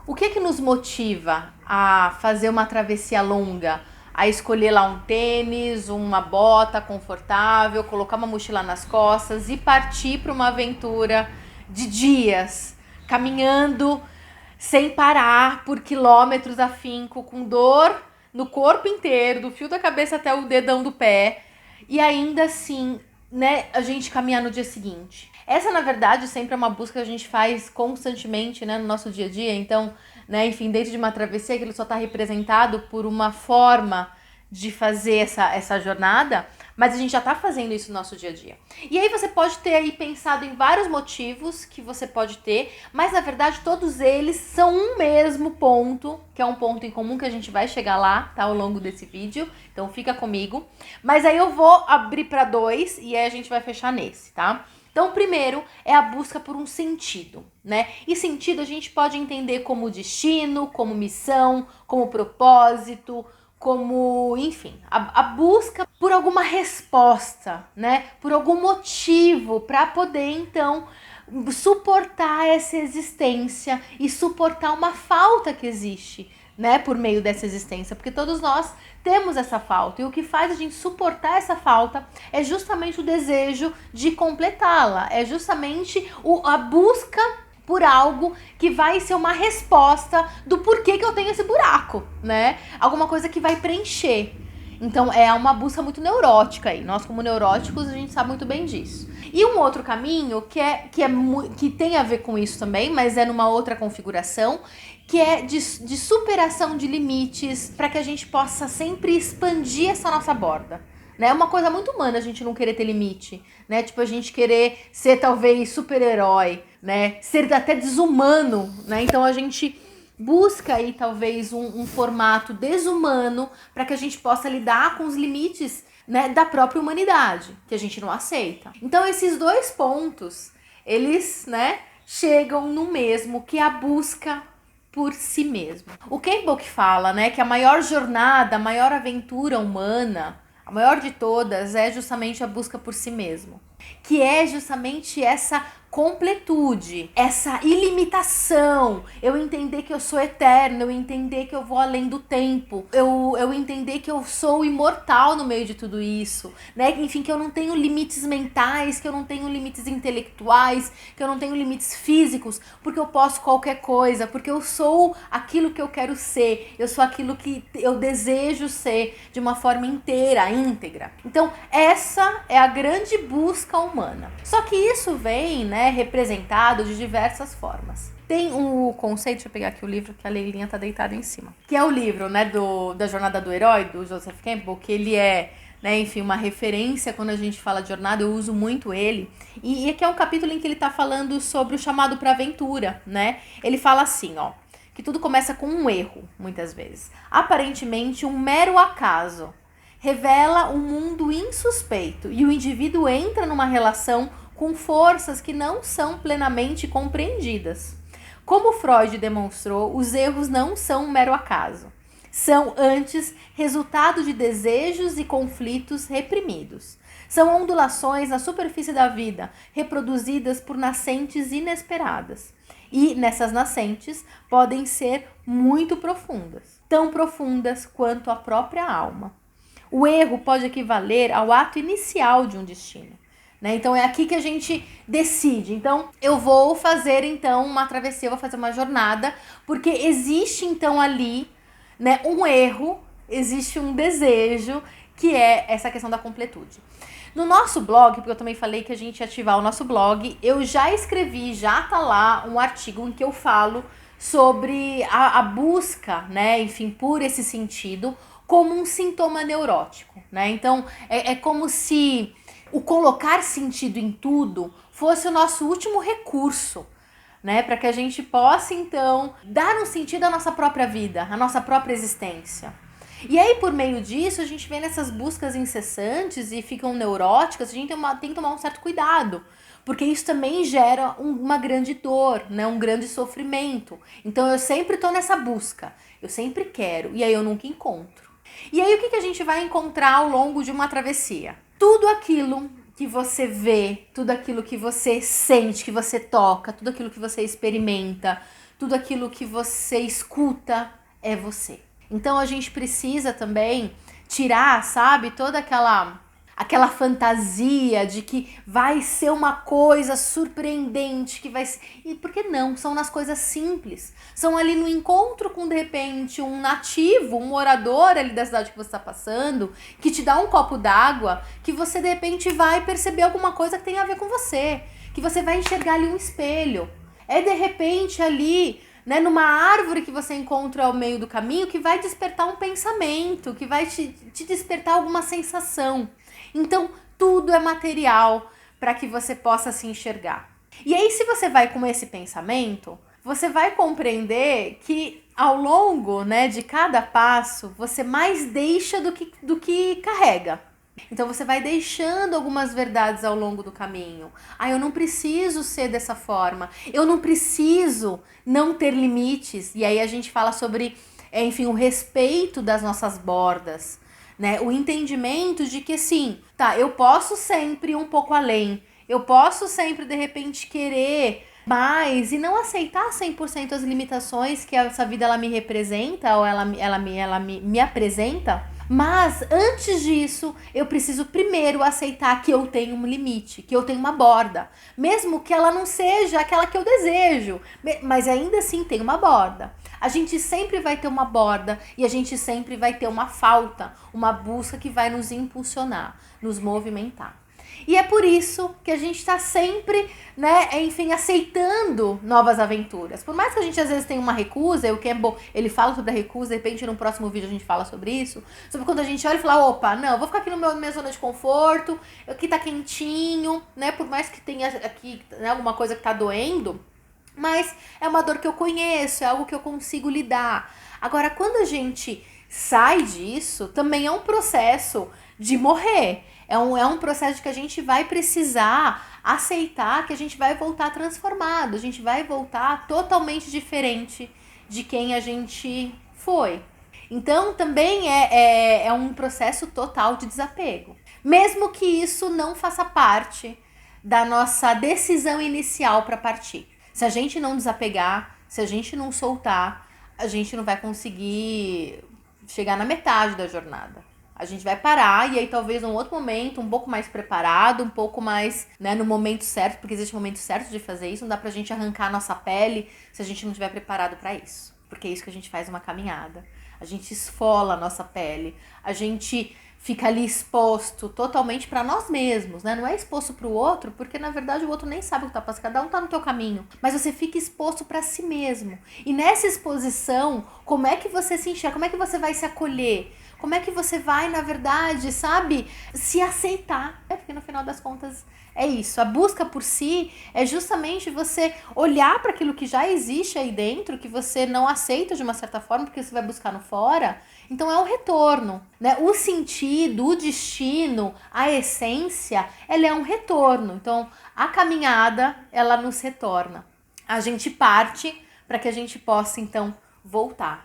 O que que nos motiva a fazer uma travessia longa? A escolher lá um tênis, uma bota confortável, colocar uma mochila nas costas e partir para uma aventura de dias, caminhando sem parar por quilômetros afinco, com dor no corpo inteiro, do fio da cabeça até o dedão do pé, e ainda assim, né, a gente caminhar no dia seguinte. Essa, na verdade, sempre é uma busca que a gente faz constantemente, né, no nosso dia a dia. Então, né, enfim, dentro de uma travessia, que ele só está representado por uma forma de fazer essa jornada, mas a gente já está fazendo isso no nosso dia a dia. E aí você pode ter aí pensado em vários motivos que você pode ter, mas na verdade todos eles são um mesmo ponto, que é um ponto em comum que a gente vai chegar lá, tá, ao longo desse vídeo. Então fica comigo. Mas aí eu vou abrir para 2 e aí a gente vai fechar nesse, tá? Então, o primeiro é a busca por um sentido, né? E sentido a gente pode entender como destino, como missão, como propósito, como, enfim, a busca por alguma resposta, né? Por algum motivo para poder, então, suportar essa existência e suportar uma falta que existe, né? Por meio dessa existência, porque todos nós temos essa falta, e o que faz a gente suportar essa falta é justamente o desejo de completá-la, é justamente a busca por algo que vai ser uma resposta do porquê que eu tenho esse buraco, né? Alguma coisa que vai preencher. Então é uma busca muito neurótica aí. Nós, como neuróticos, a gente sabe muito bem disso. E um outro caminho que tem a ver com isso também, mas é numa outra configuração, que é de superação de limites para que a gente possa sempre expandir essa nossa borda. É uma coisa muito humana a gente não querer ter limite, né? Tipo, a gente querer ser talvez super-herói, né? Ser até desumano, né? Então a gente busca aí talvez um formato desumano para que a gente possa lidar com os limites, né, da própria humanidade, que a gente não aceita. Então esses dois pontos, eles, né, chegam no mesmo, que é a busca por si mesmo. O Campbell que fala, né, que a maior jornada, a maior aventura humana, a maior de todas, é justamente a busca por si mesmo, que é justamente essa completude, essa ilimitação, eu entender que eu sou eterno, eu entender que eu vou além do tempo, eu entender que eu sou imortal no meio de tudo isso, né? Enfim, que eu não tenho limites mentais, que eu não tenho limites intelectuais, que eu não tenho limites físicos, porque eu posso qualquer coisa, porque eu sou aquilo que eu quero ser, eu sou aquilo que eu desejo ser de uma forma inteira, íntegra. Então, essa é a grande busca humana. Só que isso vem, né, representado de diversas formas. Tem um conceito, deixa eu pegar aqui o livro que a Leilinha tá deitada em cima, que é o livro, né, da Jornada do Herói, do Joseph Campbell, que ele é, né, enfim, uma referência quando a gente fala de jornada, eu uso muito ele. E aqui é um capítulo em que ele tá falando sobre o chamado para aventura, né? Ele fala assim, ó, que tudo começa com um erro, muitas vezes. Aparentemente um mero acaso revela um mundo insuspeito e o indivíduo entra numa relação com forças que não são plenamente compreendidas. Como Freud demonstrou, os erros não são um mero acaso. São, antes, resultado de desejos e conflitos reprimidos. São ondulações na superfície da vida, reproduzidas por nascentes inesperadas. E, nessas nascentes, podem ser muito profundas, tão profundas quanto a própria alma. O erro pode equivaler ao ato inicial de um destino. Então é aqui que a gente decide. Então eu vou fazer então uma travessia, eu vou fazer uma jornada, porque existe então ali, né, um erro, existe um desejo, que é essa questão da completude. No nosso blog, porque eu também falei que a gente ia ativar o nosso blog, eu já escrevi, já tá lá um artigo em que eu falo sobre a busca, né, enfim, por esse sentido, como um sintoma neurótico, né? Então é como se o colocar sentido em tudo fosse o nosso último recurso, né? Para que a gente possa, então, dar um sentido à nossa própria vida, à nossa própria existência. E aí, por meio disso, a gente vê nessas buscas incessantes e ficam neuróticas, a gente tem que tomar um certo cuidado, porque isso também gera uma grande dor, né? Um grande sofrimento. Então, eu sempre tô nessa busca, eu sempre quero, e aí eu nunca encontro. E aí, o que a gente vai encontrar ao longo de uma travessia? Tudo aquilo que você vê, tudo aquilo que você sente, que você toca, tudo aquilo que você experimenta, tudo aquilo que você escuta é você. Então a gente precisa também tirar, sabe, toda aquela fantasia de que vai ser uma coisa surpreendente, que vai ser... E por que não? São nas coisas simples. São ali no encontro com, de repente, um nativo, um morador ali da cidade que você está passando, que te dá um copo d'água, que você, de repente, vai perceber alguma coisa que tem a ver com você, que você vai enxergar ali um espelho. É, de repente, ali, né, numa árvore que você encontra ao meio do caminho, que vai despertar um pensamento, que vai te despertar alguma sensação. Então, tudo é material para que você possa se enxergar. E aí, se você vai com esse pensamento, você vai compreender que ao longo, né, de cada passo, você mais deixa do que carrega. Então, você vai deixando algumas verdades ao longo do caminho. Ah, eu não preciso ser dessa forma. Eu não preciso não ter limites. E aí a gente fala sobre, enfim, o respeito das nossas bordas. Né? O entendimento de que, sim, tá, eu posso sempre ir um pouco além, eu posso sempre, de repente, querer mais e não aceitar 100% as limitações que essa vida ela me representa ou ela me apresenta, mas antes disso, eu preciso primeiro aceitar que eu tenho um limite, que eu tenho uma borda, mesmo que ela não seja aquela que eu desejo, mas ainda assim tem uma borda. A gente sempre vai ter uma borda e a gente sempre vai ter uma falta, uma busca que vai nos impulsionar, nos movimentar. E é por isso que a gente está sempre, né, enfim, aceitando novas aventuras. Por mais que a gente às vezes tenha uma recusa, o Campbell, ele fala sobre a recusa, de repente no próximo vídeo a gente fala sobre isso, sobre quando a gente olha e fala, opa, não, eu vou ficar aqui na minha zona de conforto, aqui tá quentinho, né, por mais que tenha aqui, né, alguma coisa que tá doendo, mas é uma dor que eu conheço, é algo que eu consigo lidar. Agora, quando a gente sai disso, também é um processo de morrer. É um processo de que a gente vai precisar aceitar que a gente vai voltar transformado, a gente vai voltar totalmente diferente de quem a gente foi. Então, também é um processo total de desapego. Mesmo que isso não faça parte da nossa decisão inicial para partir. Se a gente não desapegar, se a gente não soltar, a gente não vai conseguir chegar na metade da jornada. A gente vai parar e aí talvez num outro momento, um pouco mais preparado, um pouco mais, né, no momento certo, porque existe um momento certo de fazer isso, não dá pra gente arrancar a nossa pele se a gente não estiver preparado para isso. Porque é isso que a gente faz uma caminhada. A gente esfola a nossa pele, a gente fica ali exposto totalmente para nós mesmos, né? Não é exposto para o outro, porque na verdade o outro nem sabe o que tá passando, cada um tá no teu caminho, mas você fica exposto para si mesmo. E nessa exposição, como é que você se enxerga? Como é que você vai se acolher? Como é que você vai, na verdade, sabe, se aceitar? Porque no final das contas é isso. A busca por si é justamente você olhar para aquilo que já existe aí dentro, que você não aceita de uma certa forma, porque você vai buscar no fora. Então é um retorno, né? O sentido, o destino, a essência, ela é um retorno. Então a caminhada, ela nos retorna. A gente parte para que a gente possa, então, voltar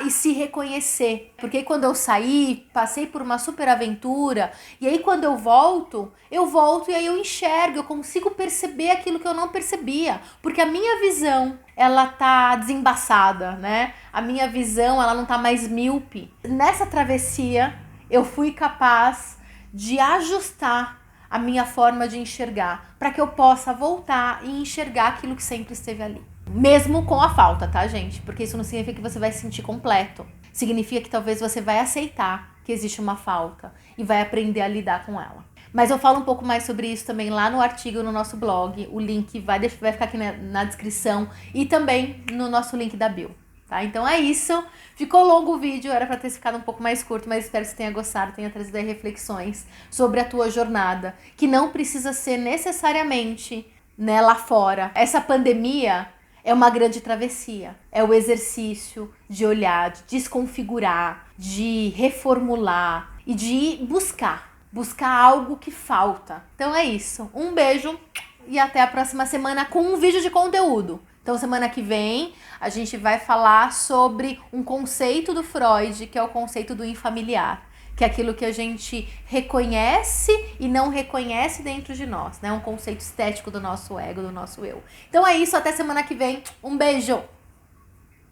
e se reconhecer. Porque quando eu saí, passei por uma super aventura, e aí quando eu volto e aí eu enxergo, eu consigo perceber aquilo que eu não percebia, porque a minha visão, ela tá desembaçada, né? A minha visão, ela não tá mais míope. Nessa travessia, eu fui capaz de ajustar a minha forma de enxergar, para que eu possa voltar e enxergar aquilo que sempre esteve ali. Mesmo com a falta, tá, gente? Porque isso não significa que você vai se sentir completo. Significa que talvez você vai aceitar que existe uma falta e vai aprender a lidar com ela. Mas eu falo um pouco mais sobre isso também lá no artigo no nosso blog. O link vai ficar aqui na descrição e também no nosso link da bio. Tá? Então é isso. Ficou longo o vídeo, era para ter ficado um pouco mais curto, mas espero que você tenha gostado, tenha trazido aí reflexões sobre a tua jornada, que não precisa ser necessariamente, né, lá fora. Essa pandemia é uma grande travessia. É o exercício de olhar, de desconfigurar, de reformular e de buscar algo que falta. Então é isso. Um beijo e até a próxima semana com um vídeo de conteúdo. Então semana que vem a gente vai falar sobre um conceito do Freud, que é o conceito do infamiliar, que é aquilo que a gente reconhece e não reconhece dentro de nós, né? Um conceito estético do nosso ego, do nosso eu. Então é isso, até semana que vem. Um beijo!